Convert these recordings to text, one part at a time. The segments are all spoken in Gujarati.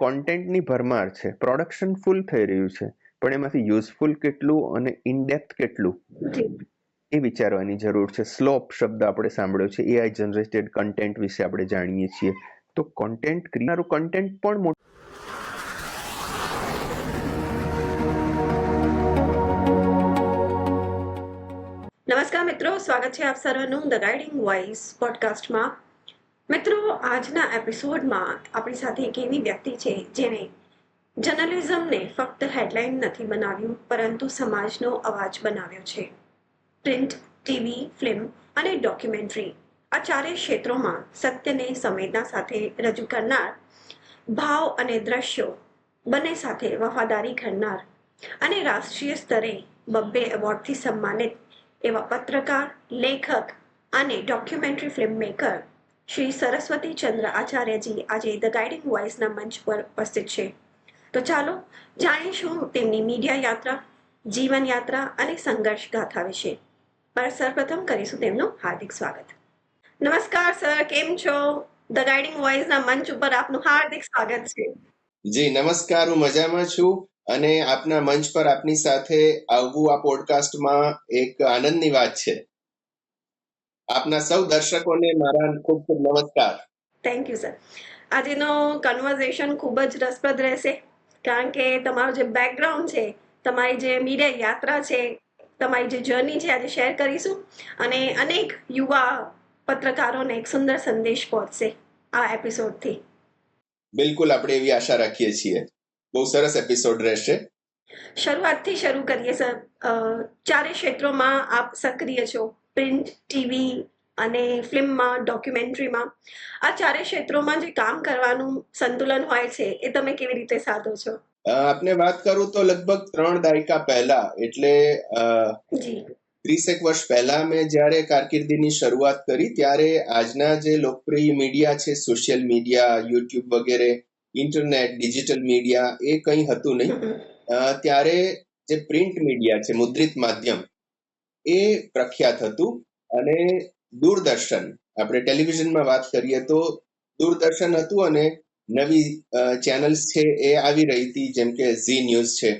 કોન્ટેન્ટની ભરમાર છે, પ્રોડક્શન ફૂલ થઈ રહ્યું છે, પણ એમાંથી યુઝફુલ કેટલું અને ઇનડેપ્થ કેટલું એ વિચારવાની જરૂર છે. સ્લોપ શબ્દ આપણે સાંભળ્યો છે. એઆઈ જનરેટેડ કન્ટેન્ટ વિશે આપણે જાણીએ છીએ. તો કન્ટેન્ટ ક્રિએટરનું કન્ટેન્ટ પણ નમસ્કાર મિત્રો, સ્વાગત છે આપ સર્વનું ધ ગાઈડિંગ વોઇસ પોડકાસ્ટમાં. મિત્રો, આજના એપિસોડમાં આપણી સાથે એક એવી વ્યક્તિ છે જેને જર્નલિઝમને ફક્ત હેડલાઇન નથી બનાવ્યું, પરંતુ સમાજનો અવાજ બનાવ્યો છે. પ્રિન્ટ, ટીવી, ફિલ્મ અને ડોક્યુમેન્ટરી આ ચારેય ક્ષેત્રોમાં સત્યને સંવેદના સાથે રજૂ કરનાર, ભાવ અને દ્રશ્યો બંને સાથે વફાદારી કરનાર અને રાષ્ટ્રીય સ્તરે બબ્બે એવોર્ડથી સન્માનિત એવા પત્રકાર, લેખક અને documentary film maker Shri Saraswati ચંદ્ર આચાર્યજી આજે ધ ગાઈડિંગ વોઇસના મંચ પર ઉપસ્થિત છે. તો ચાલો જાણીશું તેમની મીડિયા યાત્રા, જીવન યાત્રા અને સંઘર્ષ ગાથા વિશે. સર્વપ્રથમ કરીશું તેમનું હાર્દિક સ્વાગત. નમસ્કાર સર, કેમ છો? ધ ગાઈડિંગ વોઇસના મંચ ઉપર આપનું હાર્દિક સ્વાગત છે. જી નમસ્કાર, હું મજામાં છું અને આપના મંચ પર આપની સાથે આવવું આ પોડકાસ્ટમાં એક આનંદની વાત છે. આપના સૌ દર્શકોને મારા ખૂબ ખૂબ નમસ્કાર. Thank you sir. આજનો કન્વર્ઝેશન ખૂબ જ રસપ્રદ રહેશે, કારણ કે તમારું જે બેકગ્રાઉન્ડ છે, તમારી જે મીડિયા યાત્રા છે, તમારી જે જર્ની છે, આજે શેર કરીશું અને અનેક યુવા પત્રકારોને એક સુંદર સંદેશ પહોંચશે આ એપિસોડથી. બિલકુલ, આપણે એવી આશા રાખીએ છીએ. બહુ સરસ એપિસોડ રહેશે. શરૂઆતથી શરૂ કરીએ સર. ચારે ક્ષેત્રોમાં આપ સક્રિય છો, પ્રિન્ટ, ટીવી અને ફિલ્મમાં, ડોક્યુમેન્ટરીમાં. આ ચારે ક્ષેત્રોમાં જે કામ કરવાનું સંતુલન હોય છે, એ તમે કેવી રીતે સાધો છો? આપને વાત કરું તો લગભગ 3 દાયકા પહેલા, એટલે 30 વર્ષ પહેલા મેં જ્યારે કારકિર્દીની શરૂઆત કરી, ત્યારે આજના જે લોકપ્રિય મીડિયા છે, સોશિયલ મીડિયા, યુટ્યુબ વગેરે, ઇન્ટરનેટ, ડિજિટલ મીડિયા, એ કંઈ હતું નહીં. ત્યારે જે પ્રિન્ટ મીડિયા છે, મુદ્રિત માધ્યમ, એ પ્રખ્યાત હતું. અને દૂરદર્શન, આપણે ટેલિવિઝનમાં વાત કરીએ તો દૂરદર્શન હતું અને નવી ચેનલ્સ છે એ આવી રહી હતી, જેમ કે ઝી ન્યૂઝ છે.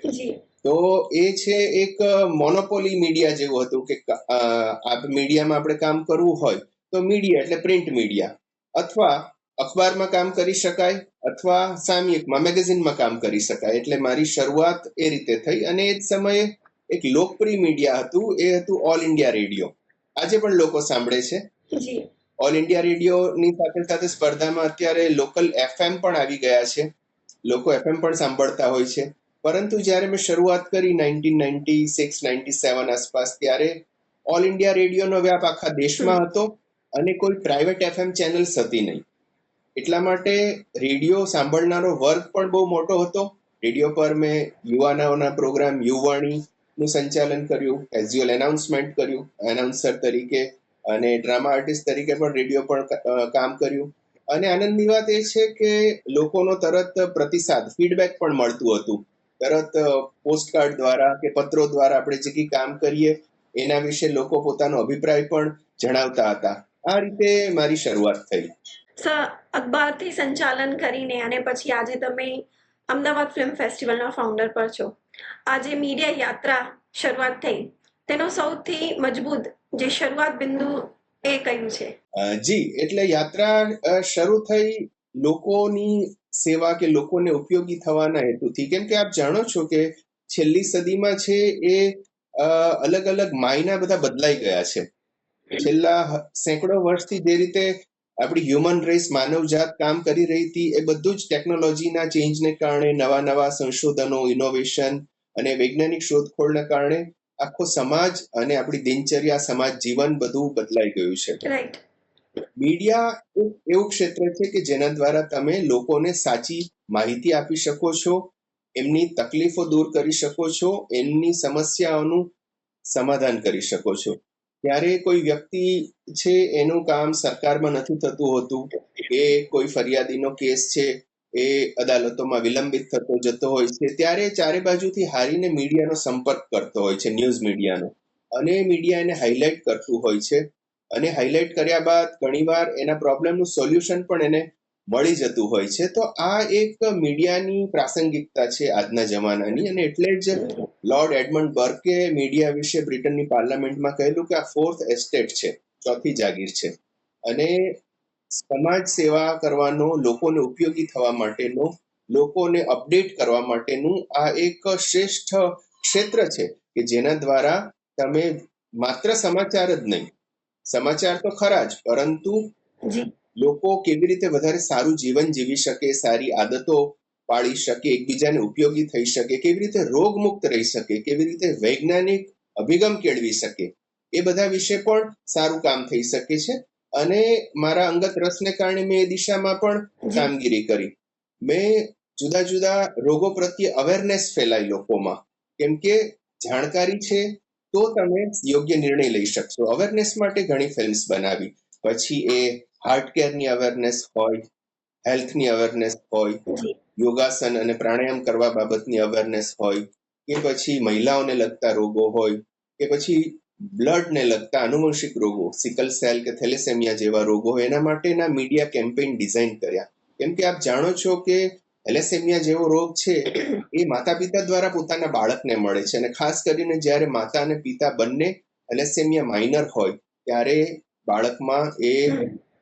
તો એ છે એક મોનોપોલી મીડિયા જેવું હતું કે આ મીડિયામાં આપણે કામ કરવું હોય તો મીડિયા એટલે પ્રિન્ટ મીડિયા, અથવા અખબારમાં કામ કરી શકાય અથવા સામયિકમાં, મેગેઝિનમાં કામ કરી શકાય. એટલે મારી શરૂઆત એ રીતે થઈ. અને એ જ સમયે એક લોકપ્રિય મીડિયા હતું, એ હતું ઓલ ઇન્ડિયા રેડિયો. આજે પણ લોકો સાંભળે છે. ઓલ ઇન્ડિયા રેડિયોની સાથે સાથે સ્પર્ધામાં અત્યારે લોકલ એફએમ પણ આવી ગયા છે. લોકો એફએમ પણ સાંભળતા હોય છે. પરંતુ જ્યારે મેં શરૂઆત કરી 1996-97 આસપાસ, ત્યારે ઓલ ઇન્ડિયા રેડિયોનો વ્યાપ આખા દેશમાં હતો અને કોઈ પ્રાઇવેટ એફએમ ચેનલ્સ હતી નહીં. એટલા માટે રેડિયો સાંભળનારો વર્ગ પણ બહુ મોટો હતો. રેડિયો પર મેં યુવાનોના પ્રોગ્રામ યુવાણીનું સંચાલન કર્યું, કેઝ્યુઅલ એનાઉન્સમેન્ટ કર્યું, એનાઉન્સર તરીકે અને ડ્રામા આર્ટિસ્ટ તરીકે પણ રેડિયો પર કામ કર્યું. અને આનંદની વાત એ છે કે લોકોનો તરત પ્રતિસાદ, ફીડબેક પણ મળતું હતું. તરત પોસ્ટકાર્ડ દ્વારા કે પત્રો દ્વારા આપણે જે કંઈ કામ કરીએ એના વિશે લોકો પોતાનો અભિપ્રાય પણ જણાવતા હતા. આ રીતે મારી શરૂઆત થઈ. સર, અખબારથી સંચાલન કરીને અને પછી આજે તમે અમદાવાદ ફિલ્મ ફેસ્ટિવલના ફાઉન્ડર પર છો. આજે મીડિયા યાત્રા શરૂઆત થઈ, તેનો સૌથી મજબૂત જે શરૂઆત બિંદુ એ કયું છે? જી, એટલે યાત્રા શરૂ થઈ લોકોની સેવા કે લોકોને ઉપયોગી થવાના હેતુથી. કેમ કે આપ જાણો છો કે છેલ્લી સદીમાં છે એ અલગ અલગ માયના બધા બદલાઈ ગયા છે. છેલ્લા સેંકડો વર્ષથી જે રીતે આપણી હ્યુમન રેસ, માનવજાત કામ કરી રહી હતી, એ બધું જ ટેકનોલોજીના ચેન્જને કારણે, નવા નવા સંશોધનો, ઇનોવેશન અને વૈજ્ઞાનિક શોધખોળને કારણે આખો સમાજ અને આપણી દિનચર્યા, સમાજ જીવન બધું બદલાઈ ગયું છે. મીડિયા એક એવું ક્ષેત્ર છે કે જેના દ્વારા તમે લોકોને સાચી માહિતી આપી શકો છો, એમની તકલીફો દૂર કરી શકો છો, એમની સમસ્યાઓનું સમાધાન કરી શકો છો. ત્યારે કોઈ વ્યક્તિ છે એનું કામ સરકારમાં નથી થતું હોતું, એ કોઈ ફરિયાદીનો કેસ છે એ અદાલતોમાં વિલંબિત થતો જતો હોય છે, ત્યારે ચારે બાજુથી હારીને મીડિયાનો સંપર્ક કરતો હોય છે, ન્યૂઝ મીડિયાનો. અને મીડિયા એને હાઇલાઇટ કરતું હોય છે. અને હાઇલાઇટ કર્યા બાદ ઘણીવાર એના પ્રોબ્લેમનું સોલ્યુશન પણ એને મળી જતું હોય છે. તો આ એક મીડિયાની પ્રાસંગિકતા છે આજના જમાનાની, અને એટલે જ લોર્ડ એડમંડ બર્કે મીડિયા વિશે બ્રિટનની પાર્લામેન્ટમાં કહેલું કે આ ફોર્થ એસ્ટેટ છે, ચોથી જાગીર છે, અને સમાજ સેવા કરવાનો, લોકોને ઉપયોગી થવા માટેનો, લોકોને અપડેટ કરવા માટેનું આ એક શ્રેષ્ઠ ક્ષેત્ર છે કે જેના દ્વારા તમે માત્ર સમાચાર જ નહીં, સમાચાર તો ખરા જ, પરંતુ લોકો કેવી રીતે વધારે સારું જીવન જીવી શકે, સારી આદતો પાડી શકે, એકબીજાને ઉપયોગી થઈ શકે, કેવી રીતે રોગમુક્ત રહી શકે, કેવી રીતે વૈજ્ઞાનિક અભિગમ કેળવી શકે, એ બધા વિશે પણ સારું કામ થઈ શકે છે. અને મારા અંગત રસને કારણે મેં એ દિશામાં પણ કામગીરી કરી. મેં જુદા જુદા રોગો પ્રત્યે અવેરનેસ ફેલાઈ લોકોમાં, કેમ કે જાણકારી છે તો તમે યોગ્ય નિર્ણય લઈ શકશો. અવેરનેસ માટે ઘણી ફિલ્મ્સ બનાવી, પછી એ હાર્ટ કેરની અવેરનેસ હોય, હેલ્થની અવેરનેસ હોય, યોગાસન અને પ્રાણાયામ કરવા બાબતની અવેરનેસ હોય, કે પછી મહિલાઓને લગતા રોગો હોય, કે પછી બ્લડને લગતા આનુવંશિક રોગો, સિકલ સેલ કે થેલેસેમિયા જેવા રોગો હોય, એના માટેના મીડિયા કેમ્પેઇન ડિઝાઇન કર્યા. કેમ કે આપ જાણો છો કે થેલેસેમિયા જેવો રોગ છે એ માતા પિતા દ્વારા પોતાના બાળકને મળે છે, અને ખાસ કરીને જ્યારે માતા અને પિતા બંને થેલેસેમિયા માઇનર હોય ત્યારે બાળકમાં એ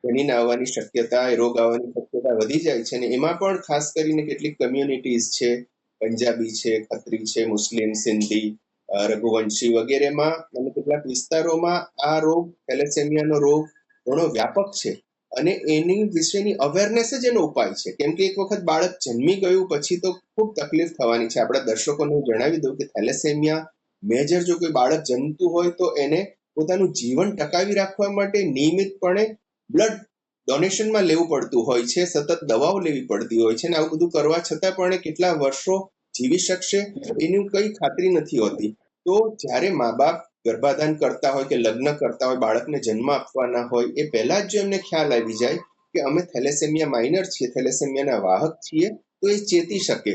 જનીન આવવાની શક્યતા, એ રોગ આવવાની શક્યતા વધી જાય છે. અને એમાં પણ ખાસ કરીને કેટલીક કમ્યુનિટીઝ છે, પંજાબી છે, ખત્રી છે, મુસ્લિમ, સિંધી, રઘુવંશી વગેરેમાં અને કેટલાક વિસ્તારોમાં આ રોગ, થેલેસેમિયાનો રોગ ઘણો વ્યાપક છે, અને એની વિશેની અવેરનેસ જ એનો ઉપાય છે. કેમ કે એક વખત બાળક જન્મી ગયું પછી તો ખૂબ તકલીફ થવાની છે. આપણા દર્શકોને હું જણાવી દઉં કે થેલેસેમિયા મેજર જો કોઈ બાળક જન્મતું હોય તો એને પોતાનું જીવન ટકાવી રાખવા માટે નિયમિતપણે બ્લડ ડોનેશનમાં લેવું પડતું હોય છે, સતત દવાઓ લેવી પડતી હોય છે, અને આવું બધું કરવા છતાં પણ કેટલા વર્ષો જીવી શકશે એની કઈ ખાતરી નથી હોતી. તો જ્યારે મા બાપ ગર્ભાધાન કરતા હોય કે લગ્ન કરતા હોય, બાળકને જન્મ આપવાના હોય, એ પહેલા જ જો એમને ખ્યાલ આવી જાય કે અમે થેલેસેમિયા માઇનર છીએ, થેલેસેમિયાના વાહક છીએ, તો એ ચેતી શકે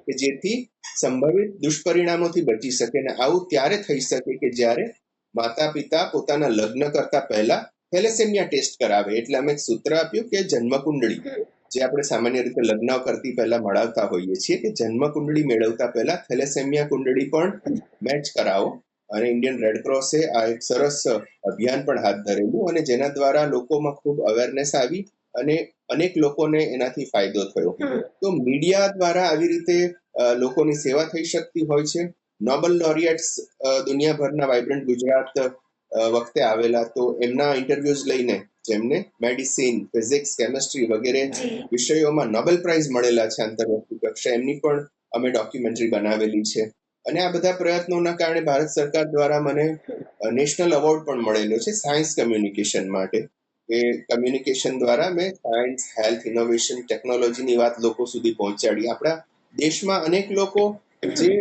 કે જેથી સંભવિત દુષ્પરિણામોથી બચી શકે. અને આવું ત્યારે થઈ શકે કે જ્યારે માતા પિતા પોતાના લગ્ન કરતા પહેલા થેલેસેમિયા ટેસ્ટ કરાવે. એટલે અમે એક સૂત્ર આપ્યું કે જન્મ કુંડળી, જે આપણે સામાન્ય રીતે લગ્ન કરતી પહેલા મળાવતા હોઈએ છીએ, કે જન્મ કુંડળી મેળવતા પહેલા થેલેસેમિયા કુંડળી પણ મેચ કરાવો. અને ઇન્ડિયન રેડ ક્રોસે આ એક સરસ અભિયાન પણ હાથ ધરેલું, અને જેના દ્વારા લોકોમાં ખૂબ અવેરનેસ આવી અને અનેક લોકોને એનાથી ફાયદો થયો. તો મીડિયા દ્વારા આવી રીતે લોકોની સેવા થઈ શકતી હોય છે. નોબેલ લોરિએટ્સ દુનિયાભરના વાઇબ્રન્ટ ગુજરાત વખતે આવેલા, તો એમના ઇન્ટરવ્યુઝ લઈને જેમને મેડિસિન, ફિઝિક્સ, કેમિસ્ટ્રી વગેરે વિષયોમાં નોબેલ પ્રાઇઝ મળેલા છે આંતરરાષ્ટ્રીય કક્ષાએ, એમની પણ અમે ડોક્યુમેન્ટરી બનાવેલી છે. અને આ બધા પ્રયત્નોના કારણે ભારત સરકાર દ્વારા મને નેશનલ એવોર્ડ પણ મળેલો છે સાયન્સ કમ્યુનિકેશન માટે. એ કમ્યુનિકેશન દ્વારા મેં સાયન્સ, હેલ્થ, ઇનોવેશન, ટેકનોલોજીની વાત લોકો સુધી પહોંચાડી. આપણા દેશમાં અનેક લોકો જે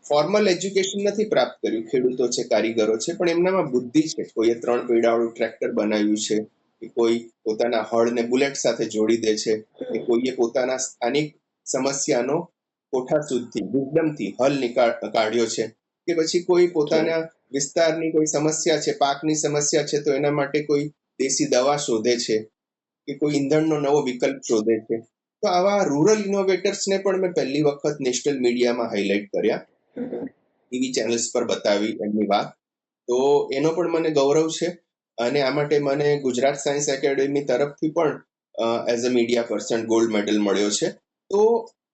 ફોર્મલ એજ્યુકેશન નથી પ્રાપ્ત કર્યું, ખેડૂતો છે, કારીગરો છે, પણ એમનામાં બુદ્ધિ છે. કોઈએ 3 પૈડાવાળું ટ્રેક્ટર બનાવ્યું છે, કે કોઈ પોતાના હળને બુલેટ સાથે જોડી દે છે, કે કોઈએ પોતાના સ્થાનિક સમસ્યાનો કોઠાસૂઝથી, વિઝડમથી હલ કાઢ્યો છે, કે પછી કોઈ પોતાના વિસ્તારની કોઈ સમસ્યા છે, પાકની સમસ્યા છે, તો એના માટે કોઈ દેશી દવા શોધે છે, કે કોઈ ઈંધણનો નવો વિકલ્પ શોધે છે. તો આવા રૂરલ ઇનોવેટર્સને પણ મેં પહેલી વખત નેશનલ મીડિયામાં હાઇલાઇટ કર્યા, ટીવી ચેનલ્સ પર બતાવી એમની વાત. તો એનો પણ મને ગૌરવ છે. અને આ માટે મને ગુજરાત સાયન્સ એકેડેમી તરફથી પણ as a media person gold medal મળ્યો છે. તો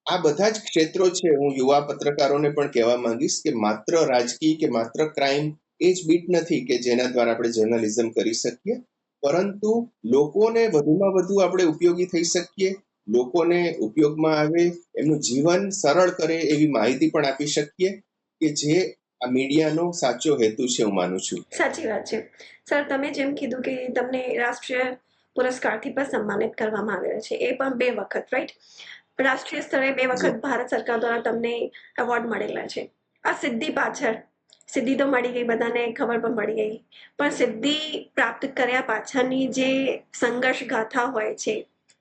આ બધા જ ક્ષેત્રો છે. હું યુવા પત્રકારોને પણ કહેવા માંગીશ કે માત્ર રાજકીય કે માત્ર ક્રાઇમ એ જ બીટ નથી કે જેના દ્વારા આપણે જર્નલિઝમ કરી શકીએ, પરંતુ લોકોને વધુમાં વધુ આપણે ઉપયોગી થઈ શકીએ, લોકોને ઉપયોગમાં આવે, એમનું જીવન સરળ કરે એવી માહિતી પણ આપી શકીએ, કે જે આ મીડિયાનો સાચો હેતુ છે, હું માનું છું. સાચી વાત છે સર. તમે જેમ કીધું કે તમને રાષ્ટ્રીય પુરસ્કારથી પણ સન્માનિત કરવામાં આવેલા છે, એ પણ 2 વખત, રાઈટ? રાષ્ટ્રીય સ્તરે 2 વખત ભારત સરકાર દ્વારા તમને એવોર્ડ મળેલા છે. આ સિદ્ધિ પાછળ, સિદ્ધિ તો મળી ગઈ, બધાને ખબર પણ પડી ગઈ, પણ સિદ્ધિ પ્રાપ્ત કર્યા પાછળની જે સંઘર્ષ ગાથા હોય છે,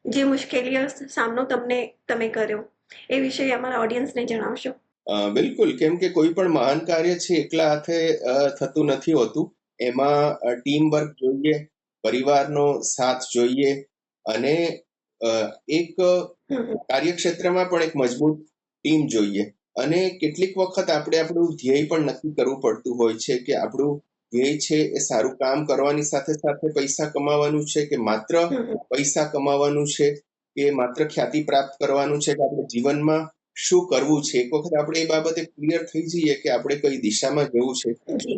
જે મુશ્કેલીઓ સામનો તમે કર્યો, એ વિશે અમારા ઓડિયન્સને જણાવશો? બિલકુલ. કેમ કે કોઈ પણ મહાન કાર્ય છે એકલા હાથે થતું નથી હોતું. એમાં ટીમ વર્ક જોઈએ, પરિવારનો સાથ જોઈએ, અને એક કાર્યક્ષેત્રમાં પણ એક મજબૂત ટીમ જોઈએ. અને કેટલીક વખત આપણે આપણું ધ્યેય પણ નક્કી કરવું પડતું હોય છે કે આપણું ધ્યેય છે એ સારું કામ કરવાની સાથે સાથે પૈસા કમાવાનું છે કે માત્ર પૈસા કમાવાનું છે કે માત્ર ખ્યાતિ પ્રાપ્ત કરવાનું છે કે આપણે જીવનમાં શું કરવું છે. એક વખત આપણે એ બાબતે ક્લિયર થઈ જઈએ કે આપણે કઈ દિશામાં જવું છે,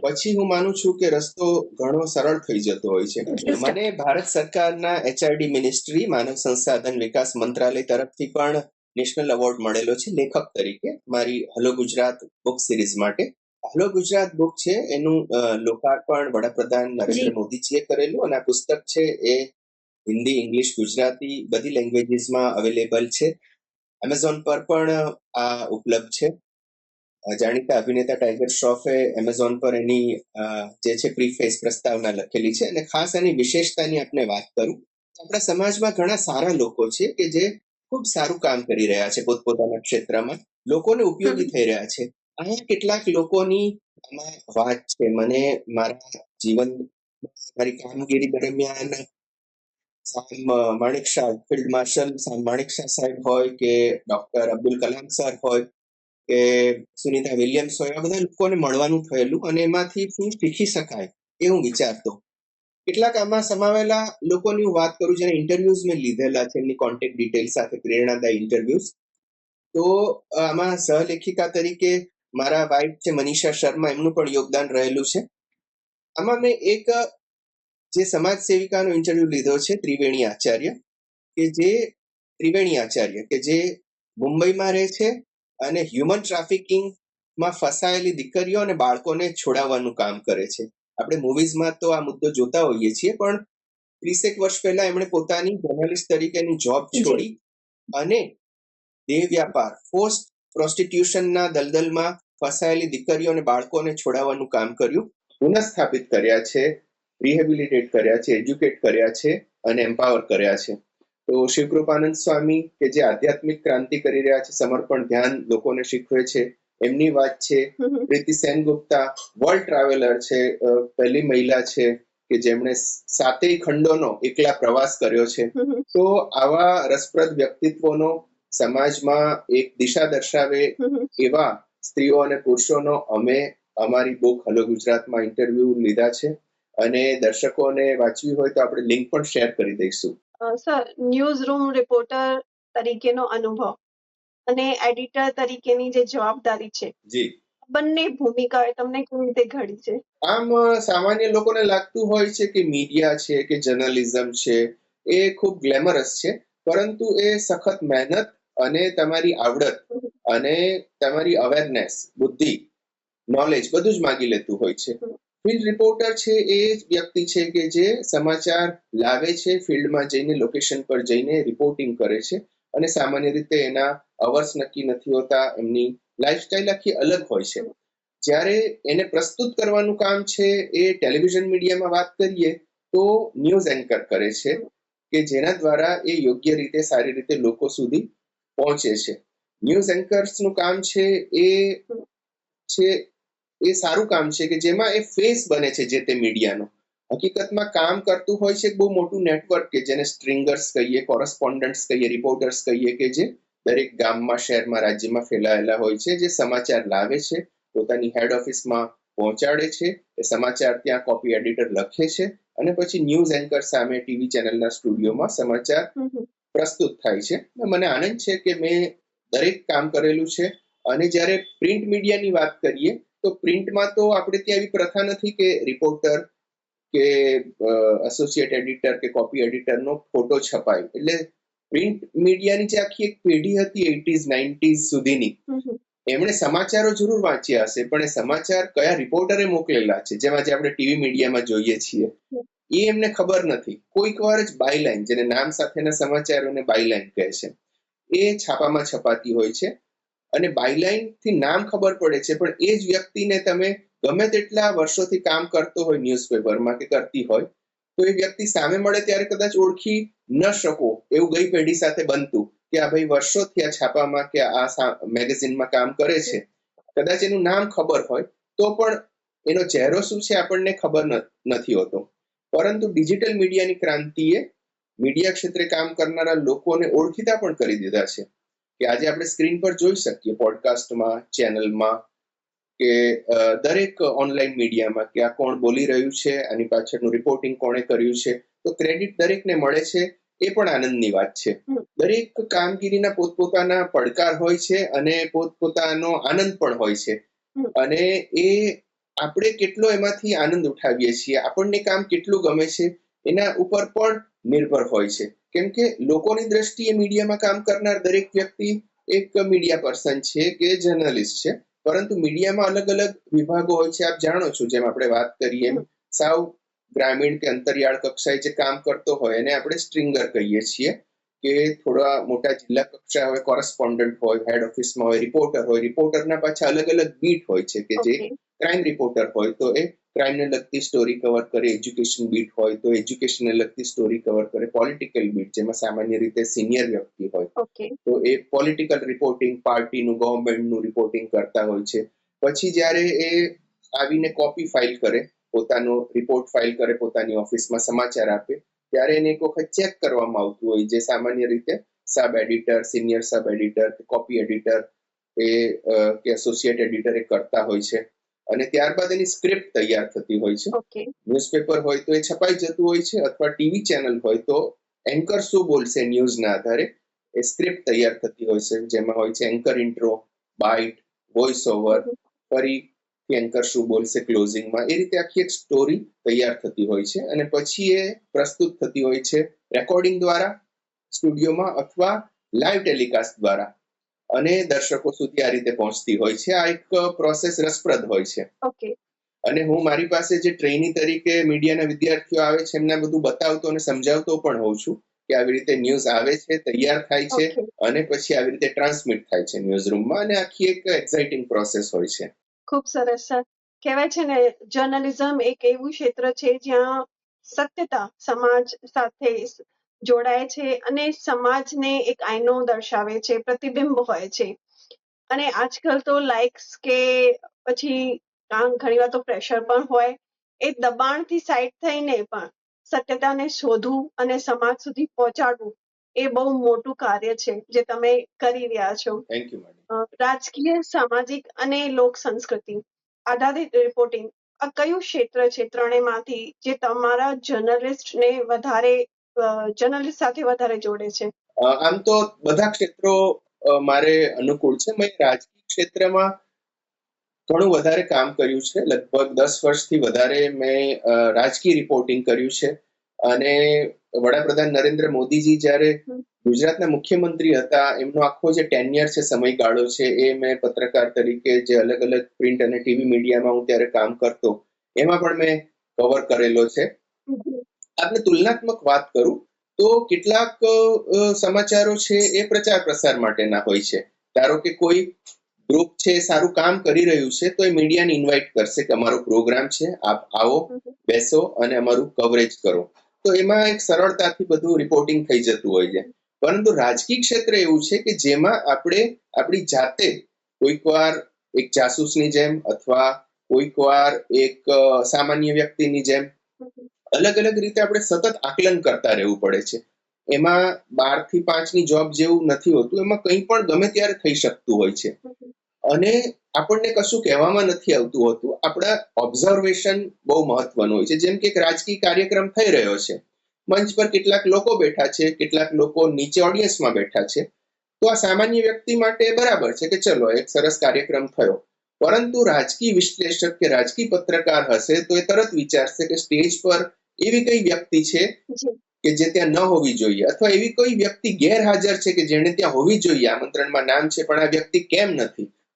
પછી હું માનું છું કે રસ્તો ઘણો સરળ થઈ જતો હોય છે. મને ભારત સરકારના HRD મિનિસ્ટ્રી માનવ સંસાધન વિકાસ મંત્રાલય તરફથી પણ નેશનલ એવોર્ડ મળેલો છે લેખક તરીકે મારી હલો ગુજરાત બુક સિરીઝ માટે. હલો ગુજરાત બુક છે એનું લોકાર્પણ વડાપ્રધાન નરેન્દ્ર મોદીજીએ કરેલું અને આ પુસ્તક છે એ હિન્દી, ઇંગ્લિશ, ગુજરાતી બધી લેંગ્વેજીસમાં અવેલેબલ છે. એમેઝોન પર પણ આ ઉપલબ્ધ છે. જાણીતા અભિનેતા ટાઈગર શ્રોફે એમેઝોન પર એની જે છે પ્રીફેસ પ્રસ્તાવના લખેલી છે. અને ખાસ એની વિશેષતાની આપણે વાત કરું, આપણા સમાજમાં ઘણા સારા લોકો છે કે જે ખૂબ સારું કામ કરી રહ્યા છે પોતપોતાના ક્ષેત્રમાં, લોકોને ઉપયોગી થઈ રહ્યા છે. અહીંયા કેટલાક લોકોની વાત છે મને મારા જીવન મારી કામગીરી દરમિયાન માણેકશા ફિલ્ડ માર્શલ માણેકશા સાહેબ હોય કે ડોક્ટર અબ્દુલ કલામ સર હોય કે સુનિતા વિલિયમ્સ હોય, આ બધા લોકોને મળવાનું થયેલું અને એમાંથી શું શીખી શકાય એ હું વિચારતો. કેટલાક આમાં સમાવેલા લોકોની હું વાત કરું જેને ઇન્ટરવ્યુઝ મેં લીધેલા છે, એમની કોન્ટેક્ટ ડિટેલ સાથે પ્રેરણાદાયી ઇન્ટરવ્યુઝ. તો આમાં સહલેખિકા તરીકે મારા વાઇફ છે મનીષા શર્મા, એમનું પણ યોગદાન રહેલું છે. આમાં મેં એક જે સમાજ સેવિકાનો ઇન્ટરવ્યુ લીધો છે ત્રિવેણી આચાર્ય કે જે મુંબઈમાં રહે છે અને હ્યુમન ટ્રાફિકિંગમાં ફસાયેલી દીકરીઓ અને બાળકોને છોડાવવાનું કામ કરે છે. આપણે મૂવીઝમાં તો આ મુદ્દો જોતા હોઈએ છીએ, પણ 30 વર્ષ પહેલા એમણે પોતાની જર્નલિસ્ટ તરીકેની જોબ છોડી અને દેહ વ્યાપાર, ફોર્સ્ડ પ્રોસ્ટિટ્યુશનના દલદલમાં ફસાયેલી દીકરીઓ અને બાળકોને છોડાવવાનું કામ કર્યું, પુનઃસ્થાપિત કર્યા છે, રિહેબિલિટેટ કર્યા છે, એજ્યુકેટ કર્યા છે અને એમ્પાવર કર્યા છે. તો શિવકૃપાનંદ સ્વામી કે જે આધ્યાત્મિક ક્રાંતિ કરી રહ્યા છે, સમર્પણ ધ્યાન લોકોને શીખવે છે, એમની વાત છે. પ્રીતિ સેનગુપ્તા વર્લ્ડ ટ્રાવેલર છે, પહેલી મહિલા છે કે જેમણે 7 ખંડોનો એકલા પ્રવાસ કર્યો છે. તો આવા રસપ્રદ વ્યક્તિત્વોનો સમાજમાં એક દિશા દર્શાવે એવા સ્ત્રીઓ અને પુરુષોનો અમે અમારી બુક હલો ગુજરાતમાં ઇન્ટરવ્યુ લીધા છે અને દર્શકોને વાંચવી હોય તો આપણે લિંક પણ શેર કરી દઈશું. સર, ન્યૂઝ રૂમ રિપોર્ટર તરીકેનો અનુભવ અને એડિટર તરીકેની જે જવાબદારી છે, જી, બંને ભૂમિકાઓ તમને કેવી રીતે ઘડી છે? આમ સામાન્ય લોકોને લાગતું હોય છે કે મીડિયા છે કે જર્નલિઝમ છે એ ખૂબ ગ્લેમરસ છે, પરંતુ એ સખત મહેનત અને તમારી આવડત અને તમારી અવેરનેસ, બુદ્ધિ, નોલેજ બધું જ માંગી લેતું હોય છે. ફિલ્ડ રિપોર્ટર છે એ જ વ્યક્તિ છે કે જે સમાચાર લાવે છે, ફિલ્ડમાં જઈને લોકેશન પર જઈને રિપોર્ટિંગ કરે છે અને સામાન્ય રીતે એના અવર્સ નક્કી નથી હોતા, એમની લાઈફસ્ટાઈલ આખી અલગ હોય છે. જ્યારે એને પ્રસ્તુત કરવાનું કામ છે એ ટેલિવિઝન મીડિયામાં વાત કરીએ તો ન્યૂઝ એન્કર કરે છે કે જેના દ્વારા એ યોગ્ય રીતે સારી રીતે લોકો સુધી પહોંચે છે. ન્યૂઝ એન્કર્સનું કામ છે એ સારું કામ છે કે જેમાં એ ફેસ બને છે જે તે મીડિયાનો. હકીકતમાં કામ કરતું હોય છે બહુ મોટું નેટવર્ક કે જેને સ્ટ્રિંગર્સ કહીએ, કોરસ્પોન્ડન્ટ્સ કહીએ, રિપોર્ટર્સ કહીએ કે જે દરેક ગામમાં, શહેરમાં, રાજ્યમાં ફેલાયેલા હોય છે, જે સમાચાર લાવે છે, પોતાની હેડ ઓફિસમાં પહોંચાડે છે, એ સમાચાર ત્યાં કોપી એડિટર લખે છે અને પછી ન્યૂઝ એન્કર સામે ટીવી ચેનલના સ્ટુડિયોમાં સમાચાર પ્રસ્તુત થાય છે. મને આનંદ છે કે મેં દરેક કામ કરેલું છે. અને જ્યારે પ્રિન્ટ મીડિયાની વાત કરીએ તો પ્રિન્ટમાં તો આપણે ત્યાં એવી પ્રથા નથી કે રિપોર્ટર કે એસોસિએટ એડિટર કે કોપી એડિટરનો ફોટો છપાય. એટલે પ્રિન્ટ મીડિયાની જે આખી એક પેઢી હતી 80s 90s સુધીની, એમણે સમાચારો જરૂર વાંચ્યા હશે, પણ એ સમાચાર કયા રિપોર્ટરે મોકલેલા છે, જેમાં જે આપણે ટીવી મીડિયામાં જોઈએ છીએ, એ એમને ખબર નથી. કોઈક વાર જ બાયલાઇન, જેને નામ સાથેના સમાચારોને બાયલાઇન કહે છે, એ છાપામાં છપાતી હોય છે અને બાયલાઇન થી નામ ખબર પડે છે, પણ એ જ વ્યક્તિને તમે ગમે તેટલા વર્ષોથી કામ કરતો હોય ન્યૂઝપેપરમાં કે કરતી હોય, તો એ વ્યક્તિ સામે મળે ત્યારે કદાચ ઓળખી ન શકો. એવું ગઈ પેઢી સાથે બનતું કે આ ભાઈ વર્ષોથી આ છાપામાં કે આ મેગેઝિનમાં કામ કરે છે. કદાચ એનું નામ ખબર હોય તો પણ એનો ચહેરો શું છે આપણને ખબર નથી હોતો. પરંતુ ડિજિટલ મીડિયાની ક્રાંતિએ મીડિયા ક્ષેત્રે કામ કરનારા લોકોને ઓળખીતા પણ કરી દીધા છે કે આજે આપણે સ્ક્રીન પર જોઈ શકીએ, પોડકાસ્ટમાં, ચેનલમાં કે દરેક ઓનલાઈન મીડિયામાં કે આ કોણ બોલી રહ્યું છે, આની પાછળનું રિપોર્ટિંગ કોણે કર્યું છે, તો ક્રેડિટ દરેકને મળે છે. એ પણ આનંદની વાત છે. દરેક કામગીરીના પોતપોતાના પડકાર હોય છે અને પોતપોતાનો આનંદ પણ હોય છે. અને એ આપણે કેટલો એમાંથી આનંદ ઉઠાવીએ છીએ, આપણને કામ કેટલું ગમે છે, એના ઉપર પણ નિર્ભર હોય છે. કેમ કે લોકોની દ્રષ્ટિએ મીડિયામાં કામ કરનાર દરેક વ્યક્તિ એક મીડિયા પર્સન છે કે જર્નલિસ્ટ છે, પરંતુ મીડિયામાં અલગ અલગ વિભાગો હોય છે. આપ જાણો છો, જેમ આપણે વાત કરીએ, સાવ ગ્રામીણ કે અંતરિયાળ કક્ષાએ જે કામ કરતો હોય એને આપણે સ્ટ્રિંગર કહીએ છીએ, કે થોડા મોટા જિલ્લા કક્ષાએ હોય કોરસ્પોન્ડન્ટ હોય, હેડ ઓફિસમાં હોય રિપોર્ટર હોય. રિપોર્ટરના પાછા અલગ અલગ બીટ હોય છે, કે જે ક્રાઇમ રિપોર્ટર હોય તો એ ક્રાઇમને લગતી સ્ટોરી કવર કરે, એજ્યુકેશન બીટ હોય તો એજ્યુકેશનને લગતી સ્ટોરી કવર કરે, પોલિટિકલ બીટ જેમાં સામાન્ય રીતે સિનિયર વ્યક્તિ હોય તો એ પોલિટિકલ રિપોર્ટિંગ, પાર્ટીનું, ગવર્મેન્ટનું રિપોર્ટિંગ કરતા હોય છે. પછી જ્યારે એ આવીને કોપી ફાઇલ કરે, પોતાનો રિપોર્ટ ફાઇલ કરે, પોતાની ઓફિસમાં સમાચાર આપે, ત્યારે એને એક વખત ચેક કરવામાં આવતું હોય, જે સામાન્ય રીતે સબ એડિટર, સિનિયર સબ એડિટર, કોપી એડિટર કે એસોસિએટ એડિટર એ કરતા હોય છે. અને ત્યારબાદ એની સ્ક્રિપ્ટ તૈયાર થતી હોય છે. ન્યૂઝપેપર હોય તો એ છપાઈ જતું હોય છે, અથવા ટીવી ચેનલ હોય તો એન્કર શું બોલશે ન્યૂઝના આધારે એ સ્ક્રિપ્ટ તૈયાર થતી હોય છે, જેમાં હોય છે anchor intro, byte, voice over, ફરી એન્કર શું બોલશે ક્લોઝિંગમાં. એ રીતે આખી એક સ્ટોરી તૈયાર થતી હોય છે અને પછી એ પ્રસ્તુત થતી હોય છે રેકોર્ડિંગ દ્વારા સ્ટુડિયોમાં અથવા લાઈવ ટેલિકાસ્ટ દ્વારા, અને દર્શકો સુધી આ રીતે પહોંચતી હોય છે. આ એક પ્રોસેસ રસપ્રદ હોય છે. અને હું મારી પાસે જે ટ્રેની તરીકે મીડિયાના વિદ્યાર્થીઓ આવે છે એમને બધું બતાવતો અને સમજાવતો પણ હોઉં છું કે આવી રીતે ન્યૂઝ આવે છે, તૈયાર થાય છે અને પછી આવી રીતે ટ્રાન્સમિટ થાય છે ન્યૂઝ રૂમમાં, અને આખી એક એક્સાઇટિંગ પ્રોસેસ હોય છે. ખૂબ સરસ સર. કહેવાય છે ને, જર્નલિઝમ એક એવું ક્ષેત્ર છે જ્યાં સત્યતા સમાજ સાથે જોડાય છે અને સમાજને એક આઈનો દર્શાવે છે, પ્રતિબિંબ હોય છે. અને આજકાલ તો લાઇક્સ કે પછી ઘણી વાર તો પ્રેશર પણ હોય, એ દબાણથી સાઈડ થઈને પણ સત્યતાને શોધવું અને સમાજ સુધી પહોંચાડવું એ બહુ મોટું કાર્ય છે જે તમે કરી રહ્યા છો. Thank you madam. રાજકીય, સામાજિક અને લોક સંસ્કૃતિ આધારિત રિપોર્ટિંગ આ કયું ક્ષેત્ર છે ત્રણેયમાંથી જે તમારા જર્નલિસ્ટને જર્નલિસ્ટ સાથે વધારે જોડે છે? આમ તો બધા ક્ષેત્રો મારે અનુકૂળ છે. મેં રાજકીય ક્ષેત્રમાં ઘણું વધારે કામ કર્યું છે. લગભગ 10 વર્ષથી વધારે મેં રાજકીય રિપોર્ટિંગ કર્યું છે. અને વડાપ્રધાન નરેન્દ્ર મોદીજી જ્યારે ગુજરાતના મુખ્યમંત્રી હતા, એમનો આખો જે ટેન્યર છે, સમયગાળો છે, એ મેં પત્રકાર તરીકે જે અલગ અલગ પ્રિન્ટ અને ટીવી મીડિયામાં હું ત્યારે કામ કરતો, એમાં પણ મેં કવર કરેલો છે. આપણે તુલનાત્મક વાત કરું તો કેટલાક સમાચારો છે એ પ્રચાર પ્રસાર માટેના હોય છે. ધારો કે કોઈ ગ્રુપ છે સારું કામ કરી રહ્યું છે તો એ મીડિયાને ઇન્વાઇટ કરશે કે અમારો પ્રોગ્રામ છે, આપ આવો, બેસો અને અમારું કવરેજ કરો. તો એમાં એક સરળતાથી બધું રિપોર્ટિંગ થઈ જતું હોય છે. પરંતુ રાજકીય ક્ષેત્ર એવું છે કે જેમાં આપણે આપણી જાતે કોઈક વાર એક જાસૂસની જેમ અથવા કોઈક વાર એક સામાન્ય વ્યક્તિની જેમ અલગ અલગ રીતે આપણે સતત આકલન કરતા રહેવું પડે છે. એમાં 12 થી 5 ની જોબ જેવું નથી હોતું, એમાં કંઈ પણ ગમે ત્યારે થઈ શકતું હોય છે. અને આપણને કશું કહેવામાં નથી આવતું હોતું, આપણા ઓબ્ઝર્વેશન બહુ મહત્વનું હોય છે. જેમ કે એક રાજકીય કાર્યક્રમ થઈ રહ્યો છે, મંચ પર કેટલાક લોકો બેઠા છે, કેટલાક લોકો નીચે ઓડિયન્સમાં બેઠા છે, તો આ સામાન્ય વ્યક્તિ માટે બરાબર છે કે ચલો એક સરસ કાર્યક્રમ થયો. પરંતુ રાજકીય વિશ્લેષક કે રાજકીય પત્રકાર હશે તો એ તરત વિચારશે કે સ્ટેજ પર એવી કઈ વ્યક્તિ છે કે જે ત્યાં ન હોવી જોઈએ, અથવા એવી કોઈ વ્યક્તિ ગેરહાજર છે કે જેને ત્યાં હોવી જોઈએ, આમંત્રણમાં નામ છે પણ આ વ્યક્તિ કેમ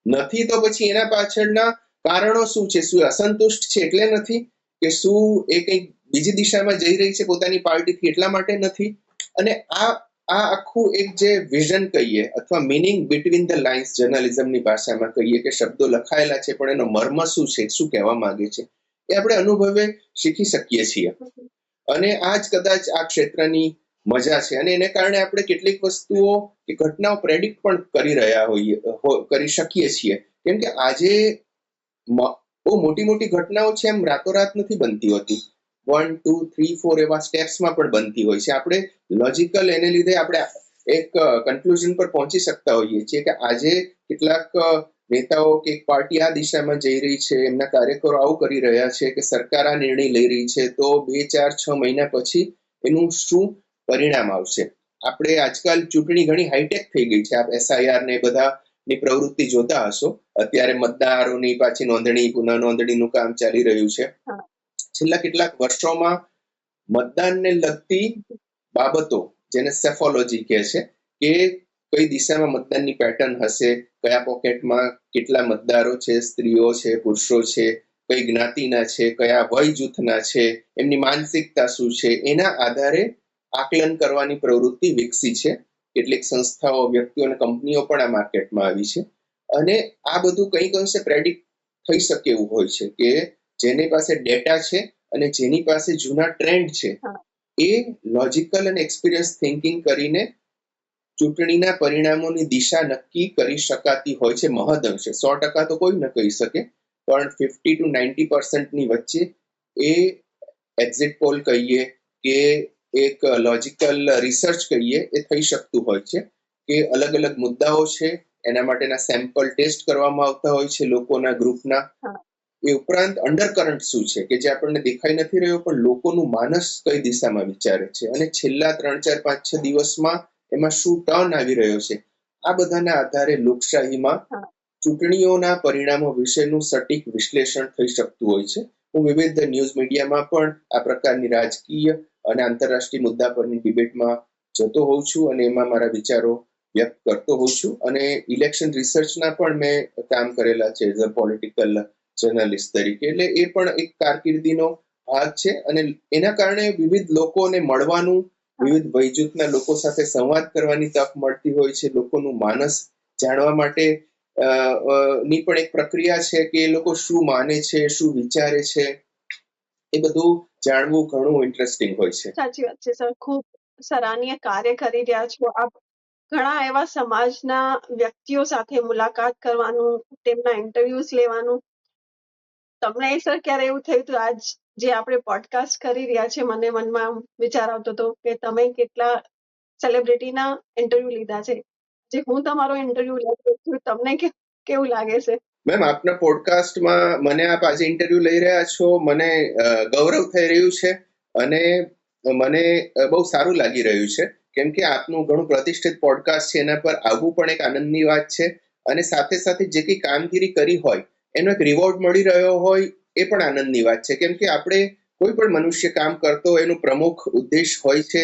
નથી તો પછી એના પાછળના કારણો શું છે? શું અસંતુષ્ટ છે એટલે નથી, કે શું એ કંઈક બીજી દિશામાં જઈ રહી છે પોતાની પાર્ટીથી એટલા માટે નથી? અને આ આખું એક જે વિઝન કહીએ અથવા મીનિંગ બિટવીન ધ લાઇન્સ જર્નલિઝમની ભાષામાં કહીએ કે શબ્દો લખાયેલા છે પણ એનો મર્મ શું છે, શું કહેવા માંગે છે, એ આપણે અનુભવે શીખી શકીએ છીએ. અને આ જ કદાચ આ ક્ષેત્રની મજા છે. અને એને કારણે આપણે કેટલીક વસ્તુઓ કે ઘટનાઓ પ્રેડિક્ટ પણ કરી શકીએ છીએ. કેમ કે આજે બહુ મોટી મોટી ઘટનાઓ છે એમ રાતોરાત નથી બનતી હોતી. 1, 2, 3, 4 એવા સ્ટેપ્સમાં પણ બનતી હોય છે. આપણે લોજિકલ એને લીધે આપણે એક કન્ક્લુઝન પર પહોંચી શકતા હોઈએ છીએ કે આજે કેટલાક નેતાઓ કે એક પાર્ટી આ દિશામાં જઈ રહી છે, એમના કાર્યકરો આવું કરી રહ્યા છે, કે સરકાર આ નિર્ણય લઈ રહી છે, તો 2, 4, 6 મહિના પછી એનું શું પરિણામ આવશે. આપણે આજકાલ ચૂંટણી ઘણી હાઈટેક થઈ ગઈ છે. આપ SIR ને બધાની પ્રવૃત્તિ જોતા હશો. અત્યારે મતદારોની પાછી નોંધણી, પુનઃ નોંધણીનું કામ ચાલી રહ્યું છે. છેલ્લા કેટલાક વર્ષોમાં મતદાનને લગતી બાબતો, જેને સેફોલોજી કહે છે, કે કઈ દિશામાં મતદાનની પેટર્ન હશે, કયા પોકેટમાં કેટલા મતદારો છે, સ્ત્રીઓ છે, પુરુષો છે, કઈ જ્ઞાતિના છે, કયા વય જૂથના છે, એમની માનસિકતા શું છે, એના આધારે આકલન કરવાની પ્રવૃત્તિ વિકસી છે. કેટલીક સંસ્થાઓ, વ્યક્તિઓ અને કંપનીઓ પણ આ માર્કેટમાં આવી છે. અને આ બધું કંઈક અંશે પ્રેડિક્ટ થઈ શકે એવું હોય છે કે જેની પાસે ડેટા છે અને જેની પાસે જૂના ટ્રેન્ડ છે, એ લોજિકલ અને એક્સપિરિયન્સ થિંકિંગ કરીને ચૂંટણીના પરિણામોની દિશા નક્કી કરી શકાતી હોય છે મહદઅંશે. 100% તો કોઈ ન કહી શકે, પણ 50 to 90% વચ્ચે એ એક્ઝિટ પોલ કહીએ કે એક લોજિકલ રિસર્ચ કહીએ, એ થઈ શકતું હોય છે. કે અલગ અલગ મુદ્દાઓ છે, એના માટેના સેમ્પલ ટેસ્ટ કરવામાં આવતા હોય છે લોકોના ગ્રુપના. એ ઉપરાંત અંડરકરન્ટ શું છે કે જે આપણને દેખાઈ નથી રહ્યો, પણ લોકોનું માનસ કઈ દિશામાં વિચારે છે, અને છેલ્લા 3, 4, 5, 6 દિવસમાં એમાં શું ટર્ન આવી રહ્યો છે, આ બધાના આધારે લોકશાહીમાં ચૂંટણીઓના પરિણામો વિશેનું સટીક વિશ્લેષણ થઈ શકતું હોય છે. હું વિવિધ ન્યૂઝ મીડિયામાં પણ આ પ્રકારની રાજકીય અને આંતરરાષ્ટ્રીય મુદ્દા પરની ડિબેટમાં જતો હોઉં છું અને એમાં મારા વિચારો વ્યક્ત કરતો હોઉં છું. અને ઇલેક્શન રિસર્ચના પણ મેં કામ કરેલા છે એઝ અ પોલિટિકલ જર્નલિસ્ટ તરીકે. એટલે એ પણ એક કારકિર્દીનો ભાગ છે. અને એના કારણે વિવિધ લોકોને મળવાનું, વિવિધ વયજૂથના લોકો સાથે સંવાદ કરવાની તક મળતી હોય છે. લોકોનું માનસ જાણવા માટે ની પણ એક પ્રક્રિયા છે કે એ લોકો શું માને છે, શું વિચારે છે, એ બધું જાણવું ઘણું ઇન્ટરેસ્ટિંગ હોય છે. સાચી વાત છે સર, ખૂબ સરાહનીય કાર્ય કરી રહ્યા છો આપ. ઘણા એવા સમાજના વ્યક્તિઓ સાથે મુલાકાત કરવાનું, તેમના ઇન્ટરવ્યુઝ લેવાનું. તમને સર ક્યારે એવું થયું હતું, આજ જે આપણે પોડકાસ્ટ કરી રહ્યા છે, મને મનમાં વિચાર આવતો હતો કે તમે કેટલા સેલિબ્રિટીના ઇન્ટરવ્યુ લીધા છે, જે હું તમારો ઇન્ટરવ્યુ લઉં છું, તમને કેવું લાગે છે? મેમ, આપના પોડકાસ્ટમાં મને આપ આજે ઇન્ટરવ્યુ લઈ રહ્યા છો, મને ગૌરવ થઈ રહ્યું છે. અને મને બહુ સારું લાગી રહ્યું છે, કેમ કે આપનું ઘણું પ્રતિષ્ઠિત પોડકાસ્ટ છે, એના પર આવવું પણ એક આનંદની વાત છે. અને સાથે સાથે જે કંઈ કામગીરી કરી હોય એનો એક રિવોર્ડ મળી રહ્યો હોય, એ પણ આનંદની વાત છે. કેમ કે આપણે કોઈ પણ મનુષ્ય કામ કરતો હોય, એનું પ્રમુખ ઉદ્દેશ હોય છે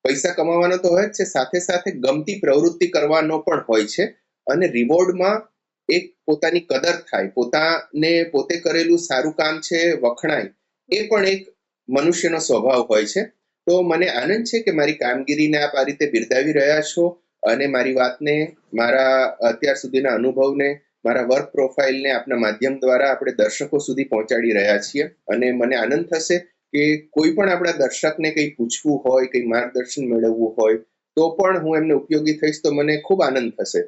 પૈસા કમાવાનો તો હોય જ છે, સાથે સાથે ગમતી પ્રવૃત્તિ કરવાનો પણ હોય છે. અને રિવોર્ડમાં એક પોતાની કદર થાય, પોતાને પોતે કરેલું સારું કામ છે વખણાય, એ પણ એક મનુષ્યનો સ્વભાવ હોય છે. તો મને આનંદ છે કે મારી કામગીરીને આપ આ રીતે બિરદાવી રહ્યા છો, અને મારી વાતને, મારા અત્યાર સુધીના અનુભવને, મારા વર્ક પ્રોફાઇલને આપના માધ્યમ દ્વારા આપણે દર્શકો સુધી પહોંચાડી રહ્યા છીએ. અને મને આનંદ થશે કે કોઈ પણ આપણા દર્શકને કંઈ પૂછવું હોય, કંઈ માર્ગદર્શન મેળવવું હોય, તો પણ હું એમને ઉપયોગી થઈશ, તો મને ખૂબ આનંદ થશે.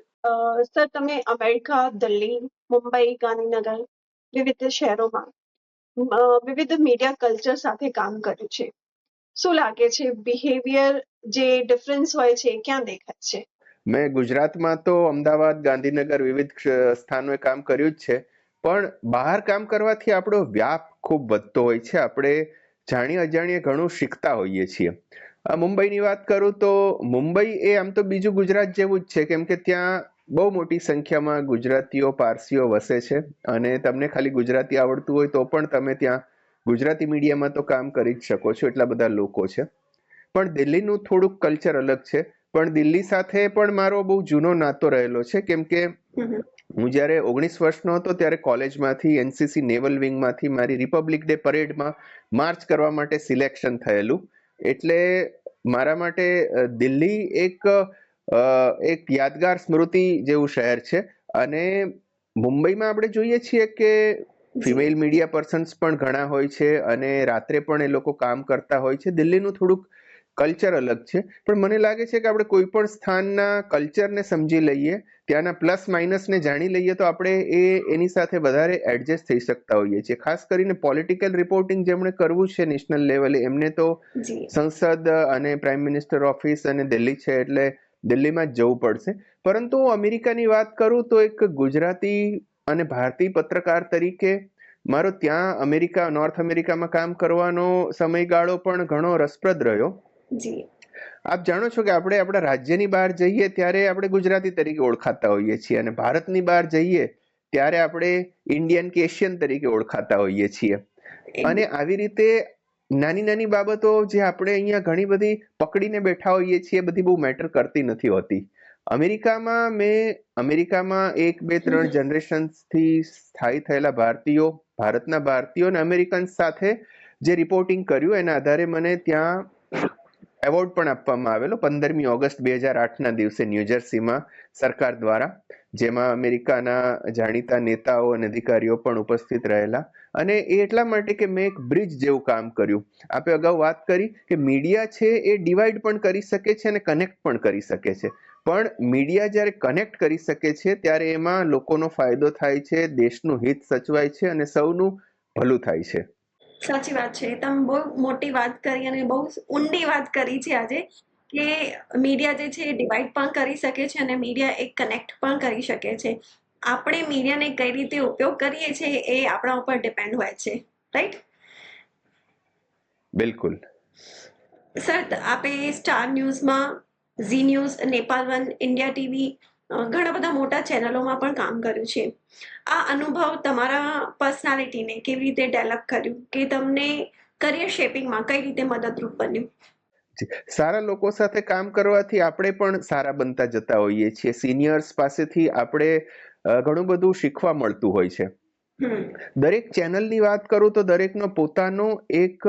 સર, તમે અમેરિકા, દિલ્હી, મુંબઈ, ગાંધીનગર વિવિધ શહેરોમાં વિવિધ મીડિયા કલ્ચર સાથે કામ કર્યું છે. શું લાગે છે, બિહેવિયર જે ડિફરન્સ હોય છે ક્યાં દેખાય છે? મેં ગુજરાતમાં તો અમદાવાદ, ગાંધીનગર વિવિધ સ્થાનોએ કામ કર્યું જ છે, પણ બહાર કામ કરવાથી આપણો વ્યાપ ખૂબ વધતો હોય છે. આપણે જાણીએ અજાણીએ ઘણું શીખતા હોઈએ છીએ. મુંબઈની વાત કરું તો મુંબઈ એ આમ તો બીજું ગુજરાત જેવું જ છે, કેમ કે ત્યાં બહુ મોટી સંખ્યામાં ગુજરાતીઓ, પારસીઓ વસે છે. અને તમને ખાલી ગુજરાતી આવડતું હોય તો પણ તમે ત્યાં ગુજરાતી મીડિયામાં તો કામ કરી જ શકો છો, એટલા બધા લોકો છે. પણ દિલ્હીનું થોડુંક કલ્ચર અલગ છે. પણ દિલ્હી સાથે પણ મારો બહુ જૂનો નાતો રહેલો છે, કેમ કે હું જ્યારે 19 વર્ષનો હતો ત્યારે કોલેજમાંથી NCC નેવલ વિંગમાંથી મારી રિપબ્લિક ડે પરેડમાં માર્ચ કરવા માટે સિલેક્શન થયેલું. એટલે મારા માટે દિલ્હી એક યાદગાર સ્મૃતિ જેવું શહેર છે. અને મુંબઈમાં આપણે જોઈએ છીએ કે ફિમેલ મીડિયા પર્સન્સ પણ ઘણા હોય છે, અને રાત્રે પણ એ લોકો કામ કરતા હોય છે. દિલ્હીનું થોડુંક કલ્ચર અલગ છે, પણ મને લાગે છે કે આપણે કોઈ પણ સ્થાનના કલ્ચરને સમજી લઈએ, ત્યાંના પ્લસ માઇનસને જાણી લઈએ તો આપણે એની સાથે વધારે એડજસ્ટ થઈ શકતા હોઈએ છીએ. ખાસ કરીને પોલિટિકલ રિપોર્ટિંગ જેમણે કરવું છે નેશનલ લેવલે, એમને તો સંસદ અને પ્રાઇમ મિનિસ્ટર ઓફિસ અને દિલ્હી છે એટલે દિલ્હીમાં જ જવું પડશે. પરંતુ અમેરિકાની વાત કરું તો એક ગુજરાતી અને ભારતીય પત્રકાર તરીકે મારો ત્યાં નોર્થ અમેરિકામાં કામ કરવાનો સમયગાળો પણ ઘણો રસપ્રદ રહ્યો. આપ જાણો છો કે આપણે આપણા રાજ્યની બહાર જઈએ ત્યારે આપણે ગુજરાતી તરીકે ઓળખાતા હોઈએ છીએ, અને ભારતની બહાર જઈએ ત્યારે આપણે ઇન્ડિયન કે એશિયન તરીકે ઓળખાતા હોઈએ છીએ. અને આવી રીતે નાની નાની બાબતો જે આપણે અહીંયા ઘણી બધી પકડીને બેઠા હોઈએ છીએ, બધી બહુ મેટર કરતી નથી હોતી. અમેરિકામાં 1, 2, 3 જનરેશન્સથી સ્થાયી થયેલા ભારતના ભારતીયો અને અમેરિકન સાથે જે રિપોર્ટિંગ કર્યું એના આધારે મને ત્યાં એવોર્ડ પણ આપવામાં આવેલો 15મી ઓગસ્ટ 2008ના દિવસે ન્યૂજર્સીમાં સરકાર દ્વારા, જેમાં અમેરિકાના જાણીતા નેતાઓ અને અધિકારીઓ પણ ઉપસ્થિત રહેલા. અને એ એટલા માટે કે મેં એક બ્રિજ જેવું કામ કર્યું. આપે અગાઉ વાત કરી કે મીડિયા છે એ ડિવાઈડ પણ કરી શકે છે અને કનેક્ટ પણ કરી શકે છે, પણ મીડિયા જ્યારે કનેક્ટ કરી શકે છે ત્યારે એમાં લોકોનો ફાયદો થાય છે, દેશનું હિત સચવાય છે અને સૌનું ભલું થાય છે. સાચી વાત છે. તમે બહુ મોટી વાત કરી અને બહુ ઊંડી વાત કરી છે આજે, કે મીડિયા જે છે એ ડિવાઈડ પણ કરી શકે છે અને મીડિયા એક કનેક્ટ પણ કરી શકે છે. આપણે મીડિયાને કઈ રીતે ઉપયોગ કરીએ છીએ એ આપણા ઉપર ડિપેન્ડ હોય છે, રાઈટ? બિલકુલ. સર, આપે સ્ટાર ન્યૂઝમાં, Zee news, Nepal one, India TV, ઘણા બધા મોટા ચેનલોમાં પણ કામ કર્યું છે. આ અનુભવ તમારા પર્સનાલિટીને કેવી રીતે ડેવલપ કર્યું, કે તમને કરિયર શેપિંગમાં કઈ રીતે મદદરૂપ બન્યું? સારા લોકો સાથે કામ કરવાથી આપણે પણ સારા બનતા જતા હોઈએ છીએ. સિનિયર્સ પાસેથી આપણે ઘણું બધું શીખવા મળતું હોય છે. દરેક ચેનલની વાત કરું તો દરેકનો પોતાનો એક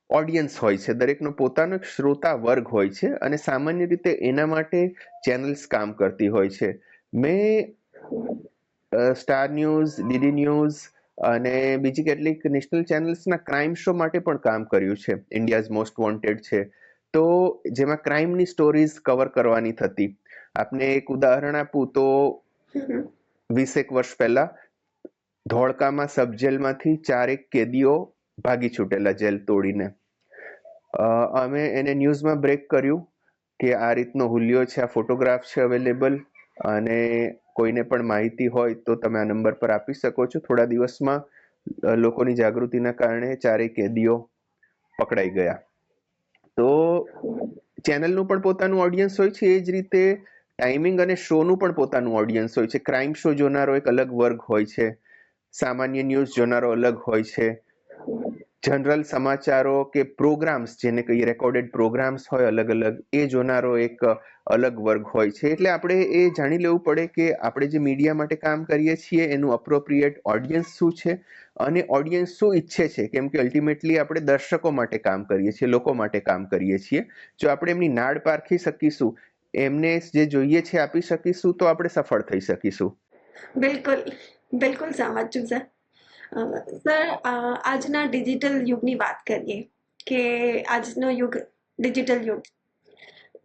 ઓડિયન્સ હોય છે, દરેકનો પોતાનો એક શ્રોતા વર્ગ હોય છે, અને સામાન્ય રીતે એના માટે ચેનલ્સ કામ કરતી હોય છે. મેં સ્ટાર ન્યૂઝ, ડીડી ન્યૂઝ અને બીજી કેટલીક નેશનલ ચેનલ્સના ક્રાઇમ શો માટે પણ કામ કર્યું છે. ઇન્ડિયાઝ મોસ્ટ વોન્ટેડ છે, તો જેમાં ક્રાઇમની સ્ટોરીઝ કવર કરવાની થતી. આપને એક ઉદાહરણ આપું તો 20 વર્ષ પહેલા ધોળકામાં સબ જેલમાંથી 4 કેદીઓ ભાગી છૂટેલા જેલ તોડીને. અમે એને ન્યૂઝમાં બ્રેક કર્યું કે આ રીતનો હુલિયો છે, આ ફોટોગ્રાફ છે અવેલેબલ, અને કોઈને પણ માહિતી હોય તો તમે આ નંબર પર આપી શકો છો. થોડા દિવસમાં લોકોની જાગૃતિના કારણે 4 કેદીઓ પકડાઈ ગયા. તો ચેનલનું પણ પોતાનું ઓડિયન્સ હોય છે, એ જ રીતે ટાઈમિંગ અને શોનું પણ પોતાનું ઓડિયન્સ હોય છે. ક્રાઇમ શો જોનારો એક અલગ વર્ગ હોય છે, સામાન્ય ન્યૂઝ જોનારો અલગ હોય છે, જનરલ સમાચારો કે પ્રોગ્રામ્સ જેને કઈ રેકોર્ડેડ પ્રોગ્રામ્સ હોય અલગ અલગ, એ જોનારો એક અલગ વર્ગ હોય છે. એટલે આપણે એ જાણી લેવું પડે કે આપણે જે મીડિયા માટે કામ કરીએ છીએ એનું અપ્રોપ્રિએટ ઓડિયન્સ શું છે અને ઓડિયન્સ શું ઈચ્છે છે. કેમ કે અલ્ટિમેટલી આપણે દર્શકો માટે કામ કરીએ છીએ, લોકો માટે કામ કરીએ છીએ. જો આપણે એમની નાડ પારખી શકીશું, એમને જે જોઈએ છે આપી શકીશું, તો આપણે સફળ થઈ શકીશું. બિલકુલ, બિલકુલ સમજ છું સર. સર, આજના ડિજિટલ યુગની વાત કરીએ, કે આજનો યુગ ડિજિટલ યુગ,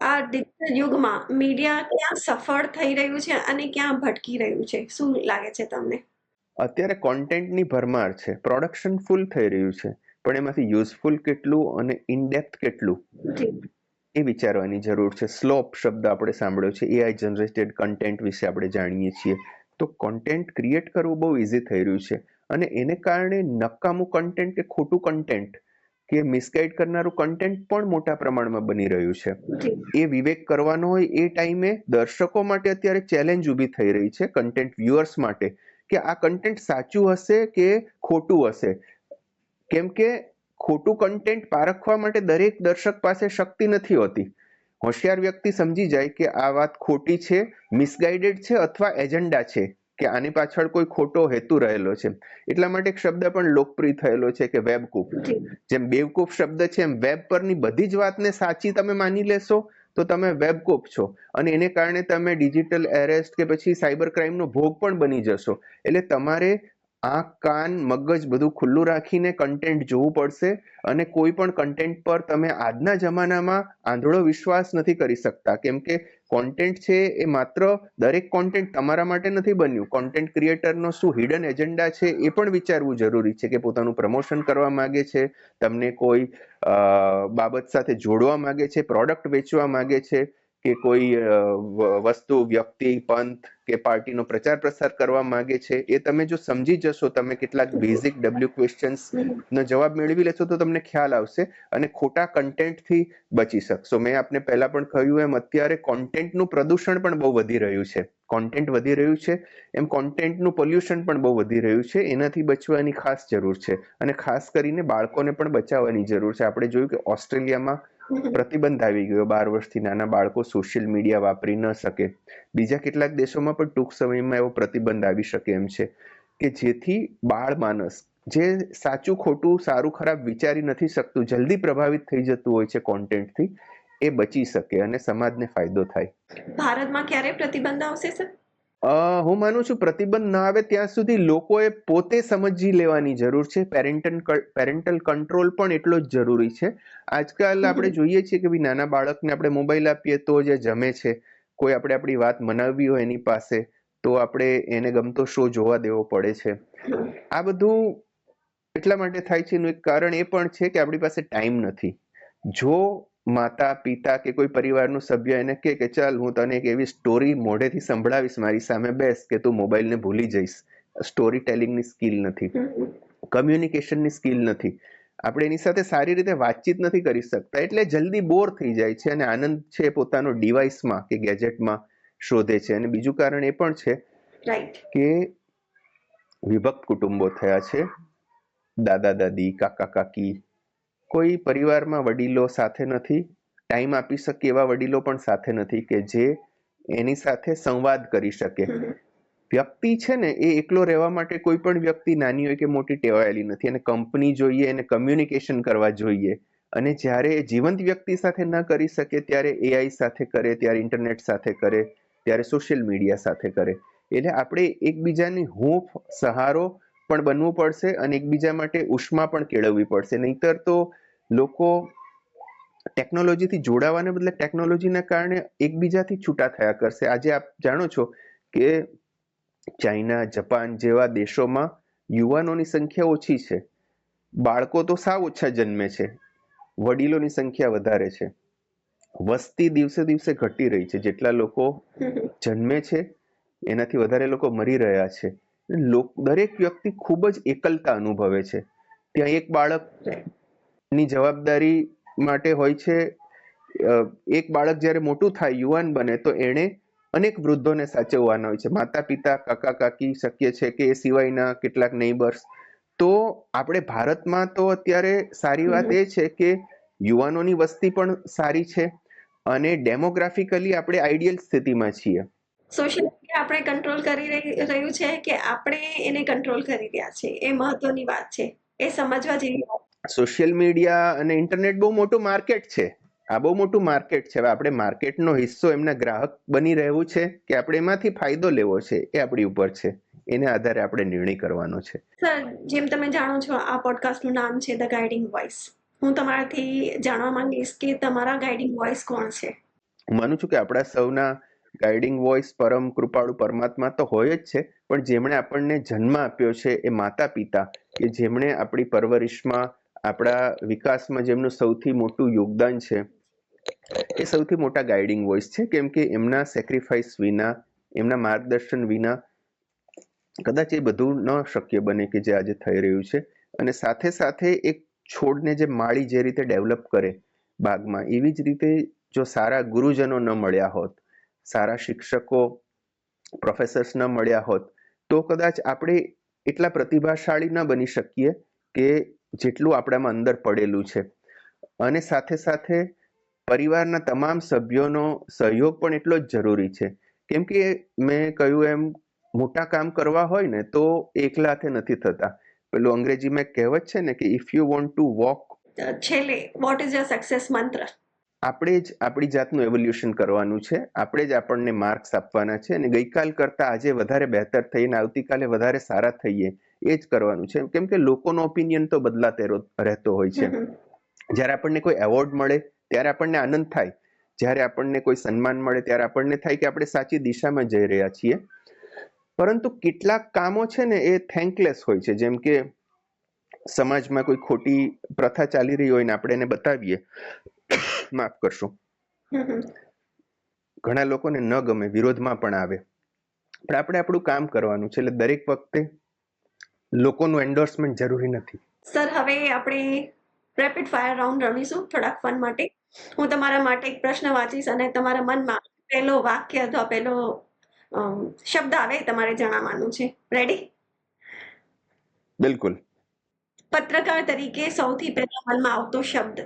આ ડિજિટલ યુગમાં મીડિયા ક્યાં સફળ થઈ રહ્યું છે અને ક્યાં ભટકી રહ્યું છે, શું લાગે છે તમને? અત્યારે કોન્ટેન્ટની ભરમાર છે, પ્રોડક્શન ફૂલ થઈ રહ્યું છે, પણ એમાંથી યુઝફુલ કેટલું અને ઇનડેપ્થ કેટલું એ વિચારવાની જરૂર છે. સ્લોપ શબ્દ આપણે સાંભળ્યો છે, એઆઈ જનરેટેડ કન્ટેન્ટ વિશે આપણે જાણીએ છીએ. તો કોન્ટેન્ટ ક્રિએટ કરવું બહુ ઇઝી થઈ રહ્યું છે, અને એને કારણે નકામું કન્ટેન્ટ કે ખોટું કન્ટેન્ટ કે મિસગાઈડ કરનારું કન્ટેન્ટ પણ મોટા પ્રમાણમાં બની રહ્યું છે. એ વિવેક કરવાનો હોય એ ટાઈમે દર્શકો માટે અત્યારે ચેલેન્જ ઊભી થઈ રહી છે, કન્ટેન્ટ વ્યુઅર્સ માટે, કે આ કન્ટેન્ટ સાચું હશે કે ખોટું હશે. કેમ કે ખોટું કન્ટેન્ટ પારખવા માટે દરેક દર્શક પાસે શક્તિ નથી હોતી. હોશિયાર વ્યક્તિ સમજી જાય કે આ વાત ખોટી છે, મિસગાઈડેડ છે અથવા એજન્ડા છે, કે આની પાછળ કોઈ ખોટો હેતુ રહેલો છે. એટલા માટે એક શબ્દ પણ લોકપ્રિય થયેલો છે કે વેબકૂફ. જેમ બેવકૂફ શબ્દ છે, એમ વેબ પરની બધી જ વાતને સાચી તમે માની લેશો તો તમે વેબકૂફ છો, અને એને કારણે તમે ડિજિટલ એરેસ્ટ કે પછી સાયબર ક્રાઇમનો ભોગ પણ બની જશો. એટલે તમારે આંખ કાન મગજ બધું ખુલ્લું રાખીને કન્ટેન્ટ જોવું પડશે. અને કોઈ પણ કન્ટેન્ટ પર તમે આજના જમાનામાં આંધળો વિશ્વાસ નથી કરી શકતા, કેમ કે કોન્ટેન્ટ છે એ માત્ર દરેક કોન્ટેન્ટ તમારા માટે નથી બન્યું. કોન્ટેન્ટ ક્રિએટરનો શું હિડન એજન્ડા છે એ પણ વિચારવું જરૂરી છે, કે પોતાનું પ્રમોશન કરવા માંગે છે, તમને કોઈ બાબત સાથે જોડવા માંગે છે, પ્રોડક્ટ વેચવા માંગે છે, કે કોઈ વસ્તુ, વ્યક્તિ, પંથ કે પાર્ટીનો પ્રચાર પ્રસાર કરવા માંગે છે. એ તમે જો સમજી જશો, તમે કેટલાક બેઝિક ક્વેશ્ચન્સ નો જવાબ મેળવી લેશો તો તમને ખ્યાલ આવશે અને ખોટા કન્ટેન્ટથી બચી શકશો. મેં આપને પહેલા પણ કહ્યું એમ અત્યારે કોન્ટેન્ટનું પ્રદૂષણ પણ બહુ વધી રહ્યું છે. કોન્ટેન્ટ વધી રહ્યું છે એમ કોન્ટેન્ટનું પોલ્યુશન પણ બહુ વધી રહ્યું છે. એનાથી બચવાની ખાસ જરૂર છે અને ખાસ કરીને બાળકોને પણ બચાવવાની જરૂર છે. આપણે જોયું કે ઓસ્ટ્રેલિયામાં પ્રતિબંધ આવી ગયો, 12 વર્ષથી નાના બાળકો સોશિયલ મીડિયા વાપરી ન શકે. બીજા કેટલાક દેશોમાં પણ ટૂંક સમયમાં એવો પ્રતિબંધ આવી શકે એમ છે, કે જેથી બાળ માનસ જે સાચું ખોટું સારું ખરાબ વિચારી નથી શકતું, જલ્દી પ્રભાવિત થઈ જતું હોય છે કોન્ટેન્ટથી, એ બચી શકે અને સમાજને ફાયદો થાય. ભારતમાં ક્યારે પ્રતિબંધ આવશે સર? હું માનું છું પ્રતિબંધ ન આવે ત્યાં સુધી લોકોએ પોતે સમજી લેવાની જરૂર છે. પેરેન્ટલ કંટ્રોલ પણ એટલો જ જરૂરી છે. આજકાલ આપણે જોઈએ છીએ કે નાના બાળકને આપણે મોબાઈલ આપીએ તો જે જમે છે. કોઈ આપણે આપણી વાત મનાવવી હોય એની પાસે તો આપણે એને ગમતો શો જોવા દેવો પડે છે. આ બધું એટલા માટે થાય છે, એનું એક કારણ એ પણ છે કે આપણી પાસે ટાઈમ નથી. જો માતા પિતા કે કોઈ પરિવારનું સભ્ય એને કહે કે ચાલ હું તને એક એવી સ્ટોરી મોઢેથી સંભળાવીશ, મારી સામે બેસ, કે તું મોબાઈલને ભૂલી જઈશ. સ્ટોરી ટેલિંગની સ્કિલ નથી, કમ્યુનિકેશનની સ્કિલ નથી, આપણે એની સાથે સારી રીતે વાતચીત નથી કરી શકતા, એટલે જલ્દી બોર થઈ જાય છે અને આનંદ છે પોતાનો ડિવાઇસમાં કે ગેજેટમાં શોધે છે. અને બીજું કારણ એ પણ છે કે વિભક્ત કુટુંબો થયા છે. દાદા દાદી, કાકા કાકી, કોઈ પરિવારમાં વડીલો સાથે નથી, ટાઈમ આપી શકે એવા વડીલો પણ સાથે નથી કે જે એની સાથે સંવાદ કરી શકે. વ્યક્તિ છે ને એ એકલો રહેવા માટે કોઈ પણ વ્યક્તિ નાની હોય કે મોટી ટેવાયેલી નથી, અને કંપની જોઈએ, એને કમ્યુનિકેશન કરવા જોઈએ. અને જ્યારે જીવંત વ્યક્તિ સાથે ન કરી શકે ત્યારે એઆઈ સાથે કરે, ત્યારે ઇન્ટરનેટ સાથે કરે, ત્યારે સોશિયલ મીડિયા સાથે કરે. એટલે આપણે એકબીજાની હૂંફ, સહારો પણ બનવું પડશે અને એકબીજા માટે ઉષ્મા પણ કેળવવી પડશે. નહીતર તો લોકો ટેકનોલોજીથી જોડાવાને બદલે ટેકનોલોજીના કારણે એકબીજાથી છૂટા થયા કરશે. આજે આપ જાણો છો કે ચાઇના, જાપાન જેવા દેશોમાં યુવાનોની સંખ્યા ઓછી છે, બાળકો તો સાવ ઓછા જન્મે છે, વડીલોની સંખ્યા વધારે છે. વસ્તી દિવસે દિવસે ઘટી રહી છે. જેટલા લોકો જન્મે છે એનાથી વધારે લોકો મરી રહ્યા છે. દરેક વ્યક્તિ ખૂબ જ એકલતા અનુભવે છે. ત્યાં એક બાળકની જવાબદારી માટે હોય છે. એક બાળક જ્યારે મોટું થાય, યુવાન બને, તો એણે અનેક વૃદ્ધોને સાચવવાના હોય છે, માતા પિતા, કાકા કાકી, શક્ય છે કે એ સિવાયના કેટલાક નેબર્સ. તો આપણે ભારતમાં તો અત્યારે સારી વાત એ છે કે યુવાનોની વસ્તી પણ સારી છે અને ડેમોગ્રાફિકલી આપણે આઈડિયલ સ્થિતિમાં છીએ. સોશિયલ મીડિયા આપણે કંટ્રોલ કરી રહ્યું છે કે આપણે એને કંટ્રોલ કરી રહ્યા છે, એ મહત્વની વાત છે, એ સમજવા જેવી વાત. સોશિયલ મીડિયા અને ઇન્ટરનેટ બહુ મોટું માર્કેટ છે. આ બહુ મોટું માર્કેટ છે. હવે આપણે માર્કેટનો હિસ્સો, એમના ગ્રાહક બની રહેવું છે કે આપણે એમાંથી ફાયદો લેવો છે, એ આપણી ઉપર છે. એને આધારે આપણે નિર્ણય કરવાનો છે. સર, જેમ તમે જાણો છો, આ પોડકાસ્ટનું નામ છે ધ ગાઈડિંગ વોઇસ. હું તમારાથી જાણવા માંગીશ કે તમારા ગાઈડિંગ વોઇસ કોણ છે? હું માનું છું કે આપણા સૌના ગાઈડિંગ વોઇસ પરમ કૃપાળુ પરમાત્મા તો હોય જ છે, પણ જેમણે આપણને જન્મ આપ્યો છે એ માતા પિતા, કે જેમણે આપણી પરવરિશમાં, આપણા વિકાસમાં જેમનું સૌથી મોટું યોગદાન છે, એ સૌથી મોટા ગાઈડિંગ વોઇસ છે. કેમ કે એમના સેક્રિફાઈસ વિના, એમના માર્ગદર્શન વિના કદાચ એ બધું ન શક્ય બને કે જે આજે થઈ રહ્યું છે. અને સાથે સાથે એક છોડને જે માળી જે રીતે ડેવલપ કરે બાગમાં, એવી જ રીતે જો સારા ગુરુજનો ન મળ્યા હોત, સારા શિક્ષકો, પ્રોફેસર્સ ન મળ્યા હોત, તો કદાચ આપણે એટલા પ્રતિભાશાળી ન બની શકીએ કે જેટલું આપણામાં અંદર પડેલું છે. અને સાથે સાથે પરિવારના તમામ સભ્યોનો સહયોગ પણ એટલો જ જરૂરી છે. કેમ કે મેં કહ્યું એમ, મોટા કામ કરવા હોય ને તો એકલા હાથે નથી થતા. પેલું અંગ્રેજીમાં એક કહેવત છે ને કે if you want to walk, છેલ્લે વોટ ઇઝ યોર સક્સેસ મંત્ર? આપણે જ આપણી જાતનું એવોલ્યુશન કરવાનું છે, આપણે જ આપણને માર્ક્સ આપવાના છે અને ગઈકાલ કરતા આજે વધારે બહેતર થઈને આવતીકાલે વધારે સારા થઈએ એ જ કરવાનું છે. કેમ કે લોકોનો ઓપિનિયન તો બદલાતો રહેતો હોય છે. જ્યારે આપણને કોઈ એવોર્ડ મળે ત્યારે આપણને આનંદ થાય, જ્યારે આપણને કોઈ સન્માન મળે ત્યારે આપણને થાય કે આપણે સાચી દિશામાં જઈ રહ્યા છીએ. પરંતુ કેટલાક કામો છે ને એ થેન્કલેસ હોય છે. જેમ કે સમાજમાં કોઈ ખોટી પ્રથા ચાલી રહી હોય ને આપણે એને બતાવીએ, માફ કરશો, ઘણા લોકોને ન ગમે, વિરોધમાં પણ આવે, પણ આપણે આપણું કામ કરવાનું છે. એટલે દરેક વખતે લોકોનું એન્ડોર્સમેન્ટ જરૂરી નથી. સર, હવે આપણે રેપિડ ફાયર રાઉન્ડ રમીશું થોડાક ફન માટે. હું તમારા માટે એક પ્રશ્ન વાંચીશ અને તમારા મનમાં પહેલો વાક્ય અથવા પહેલો શબ્દ આવે તમારે જણાવવાનું છે. રેડી? બિલકુલ. પત્રકાર તરીકે સૌથી પહેલા મનમાં આવતો શબ્દ?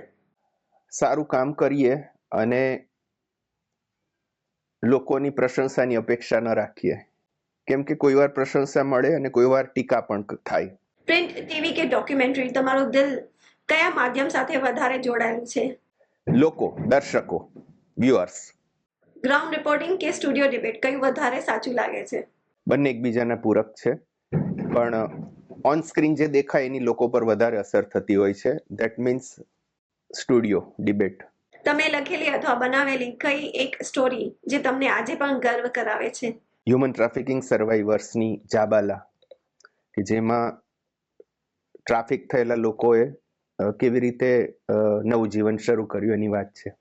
સારું કામ કરીએ અને લોકોની પ્રશંસાની અપેક્ષા ન રાખીએ, કેમ કે કોઈ વાર પ્રશંસા મળે અને કોઈ વાર ટીકા પણ થાય. પ્રિન્ટ, ટીવી કે ડોક્યુમેન્ટરી, તમારું દિલ કયા માધ્યમ સાથે વધારે જોડાયેલું છે? લોકો, દર્શકો, વ્યુઅર્સ. ગ્રાઉન્ડ રિપોર્ટિંગ કે સ્ટુડિયો ડિબેટ, કયું વધારે સાચું લાગે છે? બંને એકબીજાના પૂરક છે, પણ ઓન સ્ક્રીન જે દેખાય એની લોકો પર વધારે અસર થતી હોય છે. That means studio debate. તમે લખેલી અથવા બનાવેલી કઈ એક સ્ટોરી જે તમને આજે પણ ગર્વ કરાવે છે? હ્યુમન ટ્રાફિકિંગ સર્વાઈવર્સની જાબાલા, કે જેમાં ટ્રાફિક થયેલા લોકોએ કેવી રીતે નવું જીવન શરૂ કર્યું એની વાત છે.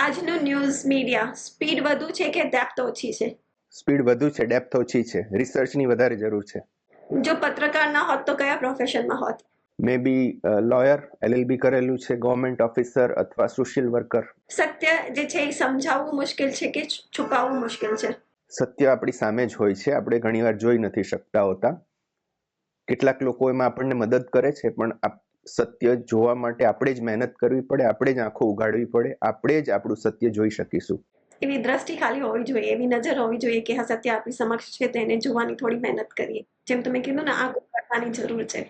આજનું ન્યૂઝ મીડિયા સ્પીડ વધુ છે કે ડેપ્થ ઓછી છે? સ્પીડ વધુ છે, ડેપ્થ ઓછી છે. રિસર્ચની વધારે જરૂર છે. જો પત્રકાર ના હોત તો કયા પ્રોફેશનમાં હોત? મે બી લોયર, LLB કરેલું છે, ગવર્મેન્ટ ઓફિસર અથવા સોશિયલ વર્કર. સત્ય જે છે એ સમજાવવું મુશ્કેલ છે કે છુપાવવું મુશ્કેલ છે? સત્ય આપણી સામે જ હોય છે, આપણે ઘણીવાર જોઈ નથી શકતા હોતા. કેટલાક લોકો એમાં આપણને મદદ કરે છે, પણ સત્ય જોવા માટે આપણે જ મહેનત કરવી પડે, આપણે જ આંખો ઉગાડવી પડે, આપણે જ આપણું સત્ય જોઈ શકીશું. એવી દ્રષ્ટિ ખાલી હોવી જોઈએ, એવી નજર હોવી જોઈએ કે હા, સત્ય આપણી સમક્ષ છે, તેને જોવાની થોડી મહેનત કરીએ. જેમ તમે કીધું ને, આંખ ઉગાડવાની જરૂર છે.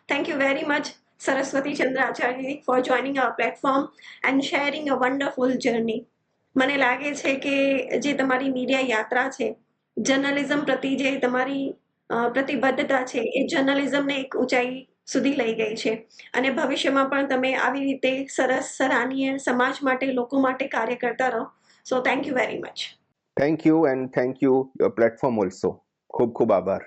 Thank you very much, Saraswati Chandracharya, for joining our platform and sharing a wonderful journey. મને લાગે છે કે જે તમારી મીડિયા યાત્રા છે, જર્નલિઝમ પ્રતિ જે તમારી પ્રતિબદ્ધતા છે, એ જર્નલિઝમને એક ઊંચાઈ સુધી લઈ ગઈ છે અને ભવિષ્યમાં પણ તમે આવી રીતે સરસ, સરાહનીય સમાજ માટે, લોકો માટે કાર્ય કરતા રહો. So thank you very much. Thank you and thank you your platform also. ખૂબ ખૂબ આભાર.